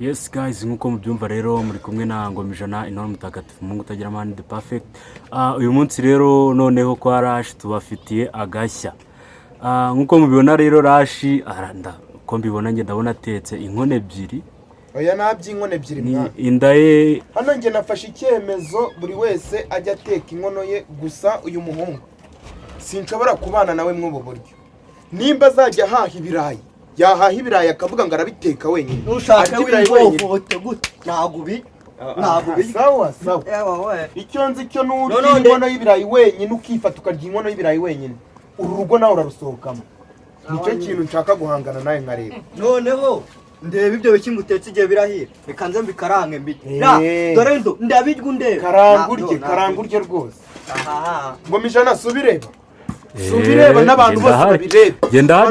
Yes guys, nkuko mubyumva rero muri kumwe na Ngomijana Intore Mutagatifu Mungu utagira man the perfect. Uyu munsi rero noneho kwa Rash tubafitiye agashya. Nkuko mubibona rero Rash aranda ko mbibona nge ndabona atetse inkono ebyiri. Oya nabyi inkono ebyiri mwa. Indaye hano nge nafashe icyemezo buri wese ajya ateka inkono ye gusa uyu muhungu sinshobora kubana nawe mw'ubu buryo. Nimba azajya haha ibirayi yahaha ibirayi akavuga ngo arabiteka wenyine. Nushaka wivovote gute nagubi sawa. Icyo nzi cyo n'urya inkono y'ibirayi wenyine ukifata ukarya inkono y'ibirayi wenyine uru rugo nawe urarusohokamo. Nicyo kintu nshaka guhangana nawe nkareba. Noneho ndeba ibyo biki ngutetse igihe birahira reka nze mbikarange mbite dore ndo ndabirya ndeba karangurye rwose. Ngomijana subireba subireba n'abantu bose babirebe.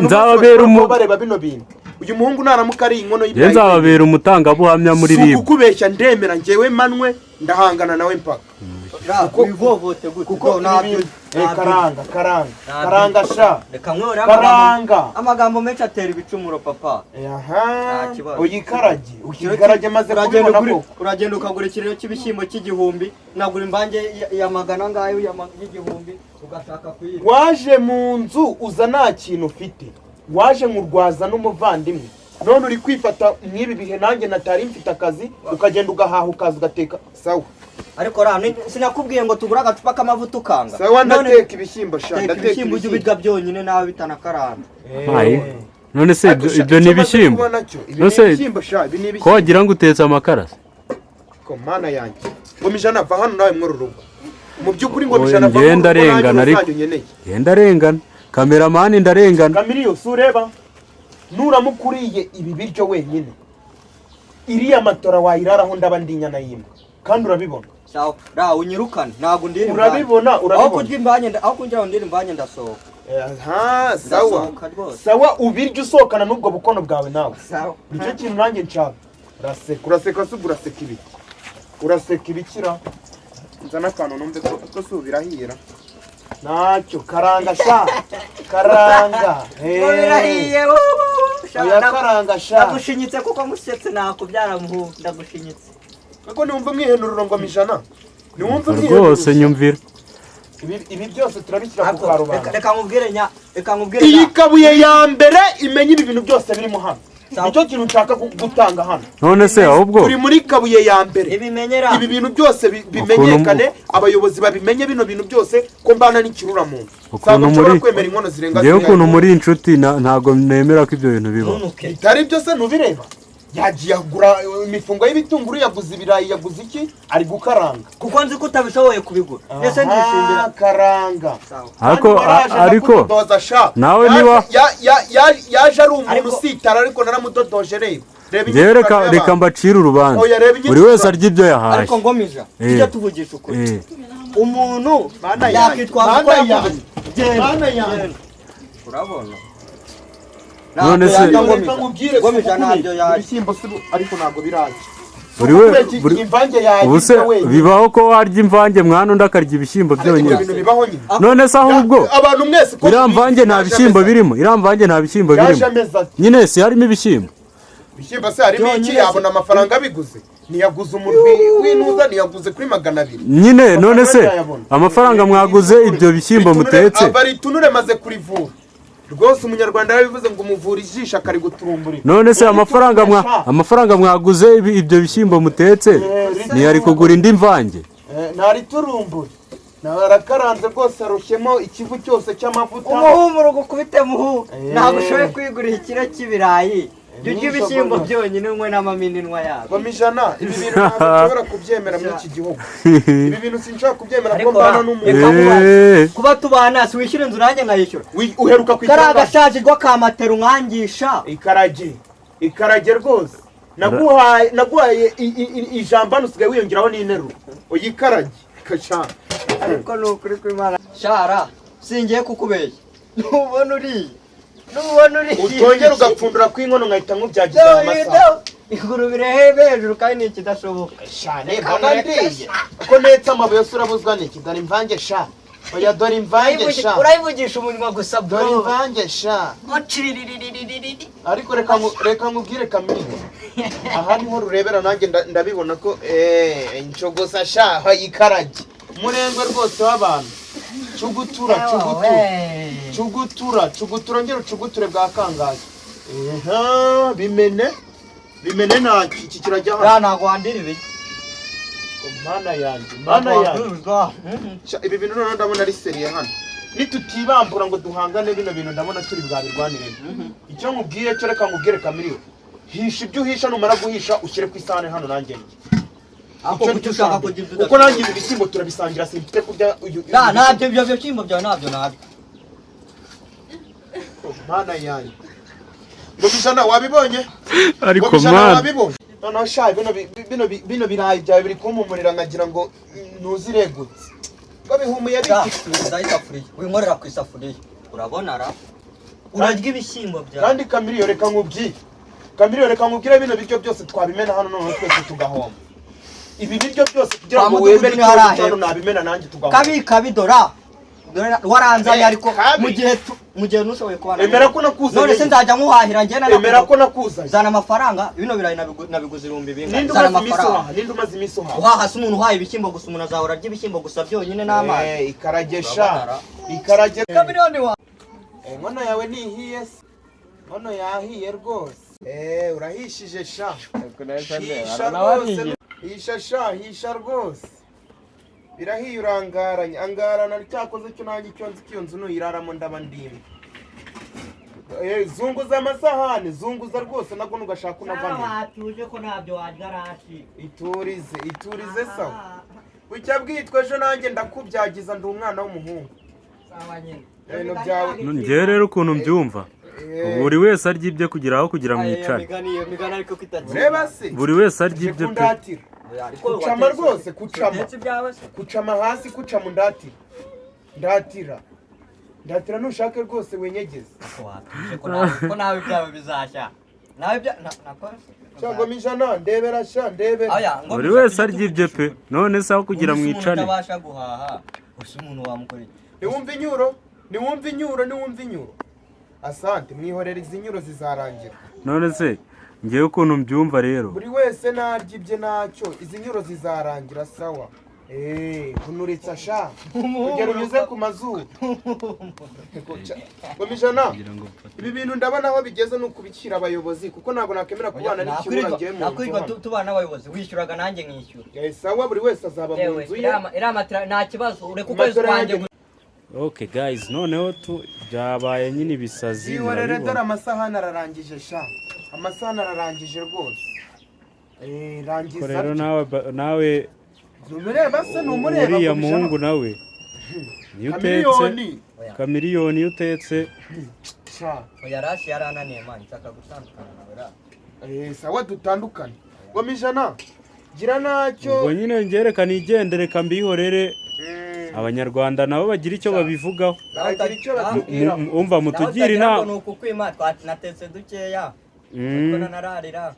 Nzababera bareba bino bintu. Uyu muhungu naramuka ari inkono y'ibirayi nzababera umutangabuhamya muri ribu. Ukubeshya ndemera ngewe manwe ndahangana nawe mpaka. Wivovote gute kuko nabyo karanga sha reka nkwora amagambo menshi atera ibicumuro papa. Uyikarage maze kubibona ko uragenda ukagura ikirero cy'ibishyimbo cy'igihumbi nagura imbange ya magana ngayo y'igihumbi ugashaka kuyira. Waje mu nzu uza nta kintu ufite, waje nkurwaza n'umuvandimwe none uri kwifata mwibi bihe nanjye natari mfite akazi ukagenda ugahaha ukaza ugateka sawa. Ariko rano sinakubwiye ngo tugura agacupa k'amavuta ukanga. Sawa ndateka ibishyimbo sha ndateka ibishyimbo ujye ubirya byonyine nawe bitanakarana. None se ibyo ni ibishyimbo. Ibishyimbo sha ibi ni ibishyimbo. Ko wagira ngo utetse amakara. Ko mana yanjye. Ngomijana va hano nawe mw'uru rugo. Mu by'ukuri Ngomijana va. Ngenda rengana ariko. Ngenda rengana. Cameraman ndarengana. Kamiriyo sureba. Nuramukuriye ibi biryo wenyine. Iriya matora wayiraraho ndaba ndinyana yimwe. Kandi urabibona. Sawa, ra unyirukana nago ndiri. Urabibona. Aho kurya imbanye aho kunjira ndiri imbanye ndasohoka. Sawa. Sawa ubirye usokana n'ubwo bukono bwawe nawe. Sawa. Nicyo kintu nanjye nshaka. Uraseka uraseka ibi. Uraseka ibikira. Nzana akantu numve ko subirahira. Nacyo karanga sha. Karanga. Birahiye Oya karanga sha. Ndagushinyitse kuko musetse nakubyara muhu ndagushinyitse. Kako niwumva umwihenururo Ngomijana. Niwumva rwose nyumvira. Ibi byose turabishyira ku karubanda. Reka nkubwire iyi kabuye ya mbere imenye ibi bintu byose birimo hano. Nicyo kintu nshaka gutanga hano. None se ahubwo turi muri kabuye ya mbere. Ibi bintu byose bimenyekane abayobozi babimenye bino bintu byose ko mbana n'ikirura mu. Ukuntu muri kwemera inkono zirenga. Ngewe ukuntu muri inshuti ntago nemera ko ibyo bintu biba. Bitari byose ntubireba. Yagiye agura imifungo y'ibitunguru yaguze ibirayi yaguze iki ari gukaranga kuko nzi ko utabishoboye kubigura. Ese ndishindira karanga. Ariko nawe niba yaje ari umuntu usitara ariko naramudodoje reba. Reka mbacira urubanza buri wese arya ibyo yahaje. Ariko Ngomija tujya tuvugisha ukuri umuntu yakitwa ko yavuze urabona. None se Ngomijana ibishyimbo ariko ntago biraje. Ubuse bibaho ko warya imvange mwana undi akarya ibishyimbo byonyine. None se ahubwo abantu mwese ko iramvange nta bishyimbo birimo. Iramvange nta bishyimbo birimo. Nyine se harimo ibishyimbo. Ibishyimbo se harimo iki yabona amafaranga biguze. Niyaguze umurwi w'inuza niyaguze kuri 200. Nyine none se amafaranga mwaguze ibyo bishyimbo mutetse. Bari tunure maze kurivura. Rwose umunyarwanda yabivuze ngo umuvura ijisho akari guturumburira. None se amafaranga mwaguze ibyo bishyimbo mutetse ni ari kugura indi mvange. Ntari turumbure. Narakaranze rwose arushyemo ikivu cyose cy'amavuta. Umuhumuro gukubite muhu. Ntabwo ushoboye kwigurira ikiro cy'ibirayi. Jya ibishyimbo byonyine umwe n'amaminwa yabo. Ngomijana ibi bintu ntabwo kubyemera muri iki gihugu. Ibi bintu sinshaka kubyemera ko mbana n'umuntu. Kuba tubana si wishyura inzu nanjye nkayishyura. Uheruka kwishyura. Karaga shaje gwa kamatera umwangisha. Ikarage rwose. Naguhaye ijambo nusigaye wiyongeraho n'interuro. Oyikarage kasha. Ariko nukuri kw'Imana. Shara singiye kukubeshya. Nubona uri utongera ugapfundura kw'inkono nkahita nkubyagiza amasaha. Ingurubire hejuru kandi ni ikidashoboka. Shane mbona ndiye ko netse amabuye yose urabuzwa n'iki dore imvange sha. oya dore imvange sha urayivugisha umunwa gusa dore bro imvange sha ariko reka nkubwire Kamini aha niho rurebera nanjye ndabibona ko inshogosa sha ikarage umurengwe rwose w'abantu cugutura ngero ucuguture bwa kangahe bimene ntacyo iki kirajya hano ntabwo wandira ibi mana yanjye ibi bintu noneho ndabona ari seriye hano nitutibambura ngo duhangane bino bintu ndabona turi bwabirwaniremo icyo nkubwiye cyo reka nkubwire Kamiliyo hisha ibyo uhisha numara guhisha ushyire ku isahane hano nanjye kuko nanjye ibi bishyimbo turabisangira simfite kurya ntabyo ibyo bishyimbo byawe ntabyo mana yanjye ngo bijana wabibonye ariko man noneho sha bino birayi byawe biri kumpumurira nkagira ngo ntuziregutse ngo bihumuye isafuriya winkorera ku isafuriya urabona ra urarya ibishyimbo byawe kandi Kamiliyo reka nkubwire bino biryo byose twabimena hano noneho twese tugahomba ibi biryo byose kugira ngo wemere icyo nabimena nanjye tugahomba kabidora waranzanye ariko mu gihe ntushoboye kubana emera ko nakuzanye none se nzajya nkuhahira njye emera ko nakuzanye zana amafaranga bino birayi nabiguze 1000 zana amafaranga ninde umaze iminsi uhaha se umuntu uhaye ibishyimbo gusa umuntu azahora arya ibishyimbo gusa byonyine n'amazi ikaragesha Kamiliyoni wa inkono yawe nihiye se inkono yahiye rwose urahishije sha hisha rwose birahiye urangaranye angarana cyakoze cyo nanjye icyo nzi iyo nzu nuyiraramo ndaba ndimwe zunguza amasahani zunguza rwose nabwo nugashaka unavamo watuje ko ntabyo warya rashi iturize sawa bucya bwitwa ejo nanjye ndakubyagiza ndi umwana w'umuhungu sawa nyine njyewe rero ukuntu mbyumva buri wese arya ibye kugira mwicare buri wese arya ibye pe kucama rwose kucama hasi kucama ndatira ntushake rwose wenyegeze ko nawe byawe bizashya nawe cyangwa mijana ndebera sha ndebera buri wese arya ibye pe none se aho kugira mwicane utabasha guhaha gusa umuntu wamukoreye niwumva inyuro asante mwihorera izi nyuro zizarangira none se ngewe ukuntu mbyumva rero buri wese narya ibye ntacyo izi nyuro zizarangira sawa unuritsa sha kugera unyuze ku mazuru mijana ibi bintu ndabona aho bigeze ni ukubikira abayobozi kuko ntabwo nakemera kubana n'ikibura ngewe mu nakwirirwa tubana n'abayobozi wishyuraga nanjye nkishyura sawa buri wese azaba mu nzu ye nta kibazo ureka ukwezi kwanjye okay guys noneho byabaye nyine ibisazi ihorere dore amasahani ararangije sha amasahani ararangije rwose rangiza rero nawe numureba se numureba uriya muhungu nawe niyo utetse Kamiliyoni iyo utetse sha oya rashi yarananiye man nshaka gutandukana nawe ra sawa dutandukane ngo mijana gira nacyo ubwo nyine ngerekana igendere kambihorere abanyarwanda nabo bagira icyo babivugaho umva mutugira inama nuko kwima natetse dukeya ko nanararira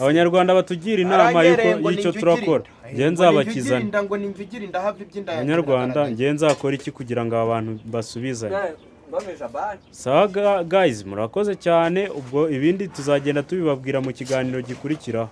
abanyarwanda batugira inama y'icyo turakora nge nzabakizana abanyarwanda nge nzakora iki kugira ngo abantu basubizanye sawa guys murakoze cyane ubwo ibindi tuzagenda tubibabwira mu kiganiro gikurikiraho